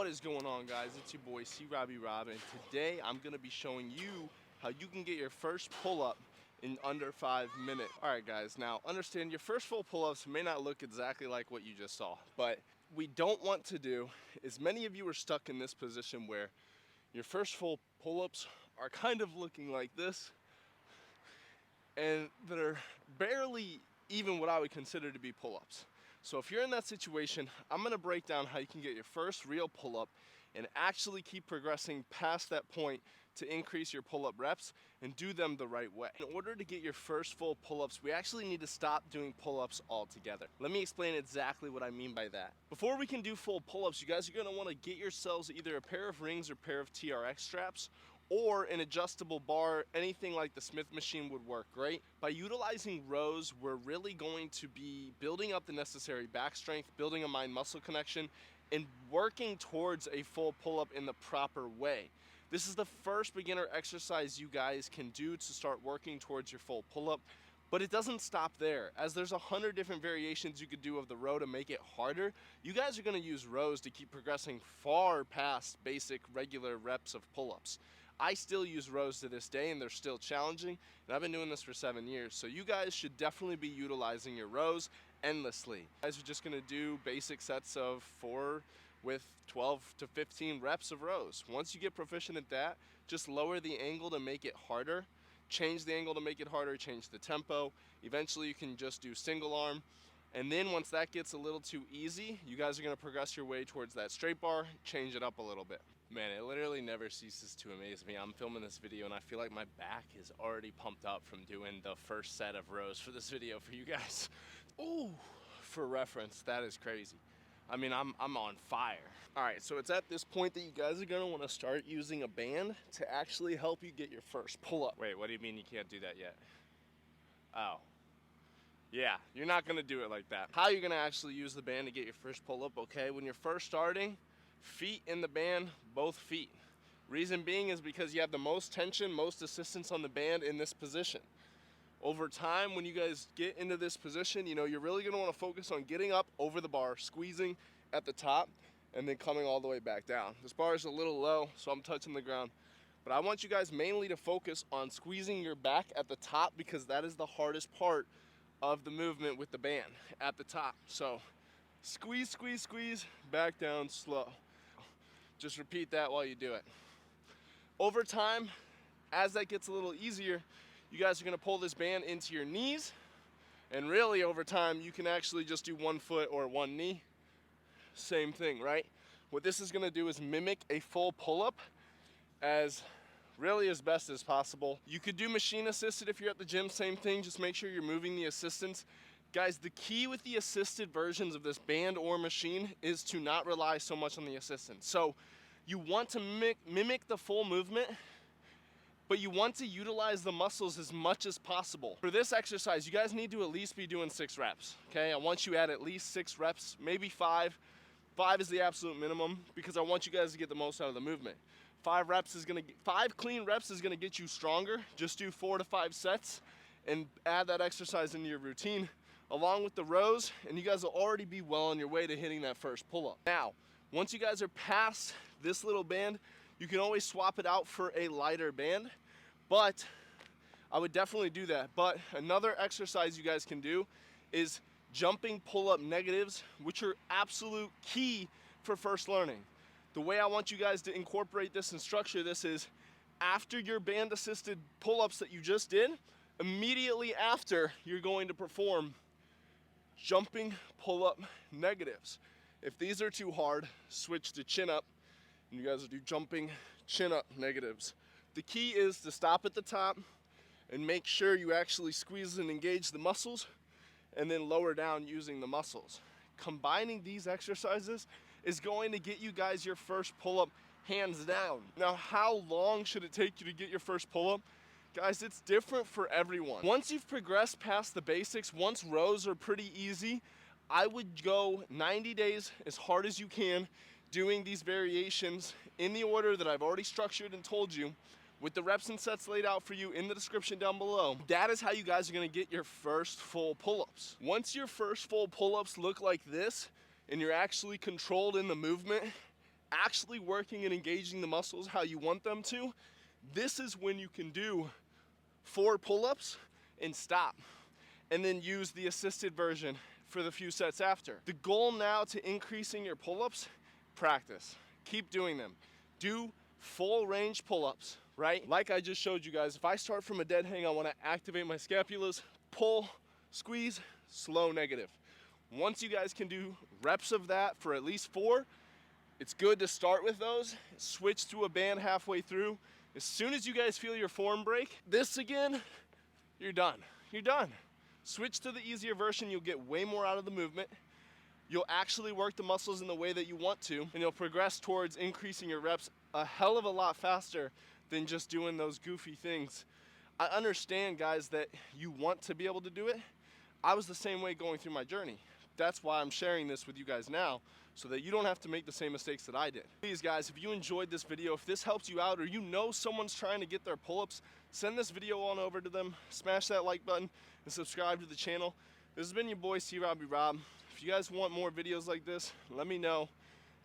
What is going on, guys? It's your boy crobbyrob, and today I'm going to be showing you how you can get your first pull-up in under 5 minutes. Alright guys, now understand your first full pull-ups may not look exactly like what you just saw, but we don't want to do is many of you are stuck in this position where your first full pull-ups are kind of looking like this, and they're barely even what I would consider to be pull-ups. So if you're in that situation, I'm gonna break down how you can get your first real pull-up and actually keep progressing past that point to increase your pull-up reps and do them the right way. In order to get your first full pull-ups, we actually need to stop doing pull-ups altogether. Let me explain exactly what I mean by that. Before we can do full pull-ups, you guys are gonna wanna get yourselves either a pair of rings or pair of TRX straps, or an adjustable bar. Anything like the Smith machine would work great. By utilizing rows, we're really going to be building up the necessary back strength, building a mind-muscle connection, and working towards a full pull-up in the proper way. This is the first beginner exercise you guys can do to start working towards your full pull-up. But it doesn't stop there, as there's 100 different variations you could do of the row to make it harder. You guys are gonna use rows to keep progressing far past basic regular reps of pull-ups. I still use rows to this day, and they're still challenging, and I've been doing this for 7 years, so you guys should definitely be utilizing your rows endlessly. You guys are just gonna do basic sets of 4 with 12 to 15 reps of rows. Once you get proficient at that, just lower the angle to make it harder. Change the angle to make it harder, change the tempo. Eventually you can just do single arm. And then once that gets a little too easy, you guys are gonna progress your way towards that straight bar, change it up a little bit. Man, it literally never ceases to amaze me. I'm filming this video and I feel like my back is already pumped up from doing the first set of rows for this video for you guys. Ooh, for reference, that is crazy. I mean, I'm on fire. All right, so it's at this point that you guys are gonna wanna start using a band to actually help you get your first pull-up. Wait, what do you mean you can't do that yet? Oh. Yeah, you're not gonna do it like that. How you're gonna actually use the band to get your first pull-up, okay? When you're first starting, feet in the band, both feet. Reason being is because you have the most tension, most assistance on the band in this position. Over time, when you guys get into this position, you know, you're really gonna wanna focus on getting up over the bar, squeezing at the top, and then coming all the way back down. This bar is a little low, so I'm touching the ground. But I want you guys mainly to focus on squeezing your back at the top, because that is the hardest part of the movement with the band, at the top. So squeeze, squeeze, squeeze, back down, slow. Just repeat that while you do it. Over time, as that gets a little easier, you guys are gonna pull this band into your knees, and really over time you can actually just do 1 foot or 1 knee. Same thing, right? What this is gonna do is mimic a full pull-up as best as possible. You could do machine assisted if you're at the gym, same thing, just make sure you're moving the assistance. Guys, the key with the assisted versions of this band or machine is to not rely so much on the assistance. So you want to mimic the full movement, but you want to utilize the muscles as much as possible. For this exercise, you guys need to at least be doing 6 reps, okay? I want you at least 6 reps, maybe 5. 5 is the absolute minimum, because I want you guys to get the most out of the movement. 5 clean reps is gonna get you stronger. Just do 4 to 5 sets and add that exercise into your routine along with the rows, and you guys will already be well on your way to hitting that first pull-up. Now, once you guys are past this little band, you can always swap it out for a lighter band, but I would definitely do that. But another exercise you guys can do is jumping pull-up negatives, which are absolute key for first learning. The way I want you guys to incorporate this and structure this is after your band assisted pull-ups that you just did, immediately after you're going to perform jumping pull-up negatives. If these are too hard, switch to chin up, and you guys will do jumping chin up negatives. The key is to stop at the top and make sure you actually squeeze and engage the muscles, and then lower down using the muscles. Combining these exercises is going to get you guys your first pull-up hands down. Now, how long should it take you to get your first pull-up? Guys, it's different for everyone. Once you've progressed past the basics, once rows are pretty easy, I would go 90 days as hard as you can, doing these variations in the order that I've already structured and told you, with the reps and sets laid out for you in the description down below. That is how you guys are gonna get your first full pull-ups. Once your first full pull-ups look like this, and you're actually controlled in the movement, actually working and engaging the muscles how you want them to, this is when you can do 4 pull-ups and stop, and then use the assisted version for the few sets after. The goal now to increasing your pull-ups, practice. Keep doing them. Do full range pull-ups, right? Like I just showed you guys, if I start from a dead hang, I wanna activate my scapulas, pull, squeeze, slow negative. Once you guys can do reps of that for at least 4, it's good to start with those, switch to a band halfway through. As soon as you guys feel your form break, this again, you're done. You're done. Switch to the easier version, you'll get way more out of the movement. You'll actually work the muscles in the way that you want to, and you'll progress towards increasing your reps a hell of a lot faster than just doing those goofy things. I understand, guys, that you want to be able to do it. I was the same way going through my journey. That's why I'm sharing this with you guys now, so that you don't have to make the same mistakes that I did. Please, guys, if you enjoyed this video, if this helps you out, or you know someone's trying to get their pull-ups, send this video on over to them, smash that like button, and subscribe to the channel. This has been your boy, crobbyrob. If you guys want more videos like this, let me know,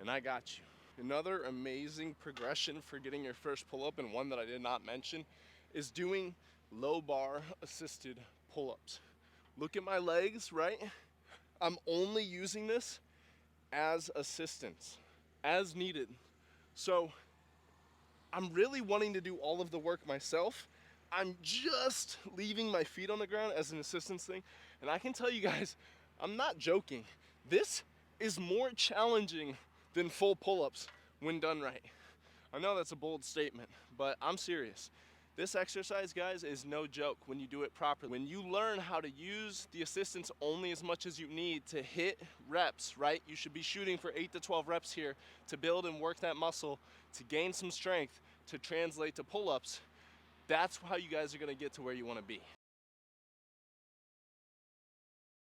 and I got you. Another amazing progression for getting your first pull-up, and one that I did not mention, is doing low bar assisted pull-ups. Look at my legs, right? I'm only using this as assistance, as needed. So I'm really wanting to do all of the work myself. I'm just leaving my feet on the ground as an assistance thing. And I can tell you guys, I'm not joking. This is more challenging than full pull-ups when done right. I know that's a bold statement, but I'm serious. This exercise, guys, is no joke when you do it properly. When you learn how to use the assistance only as much as you need to hit reps, right? You should be shooting for 8 to 12 reps here to build and work that muscle, to gain some strength, to translate to pull-ups. That's how you guys are gonna get to where you wanna be.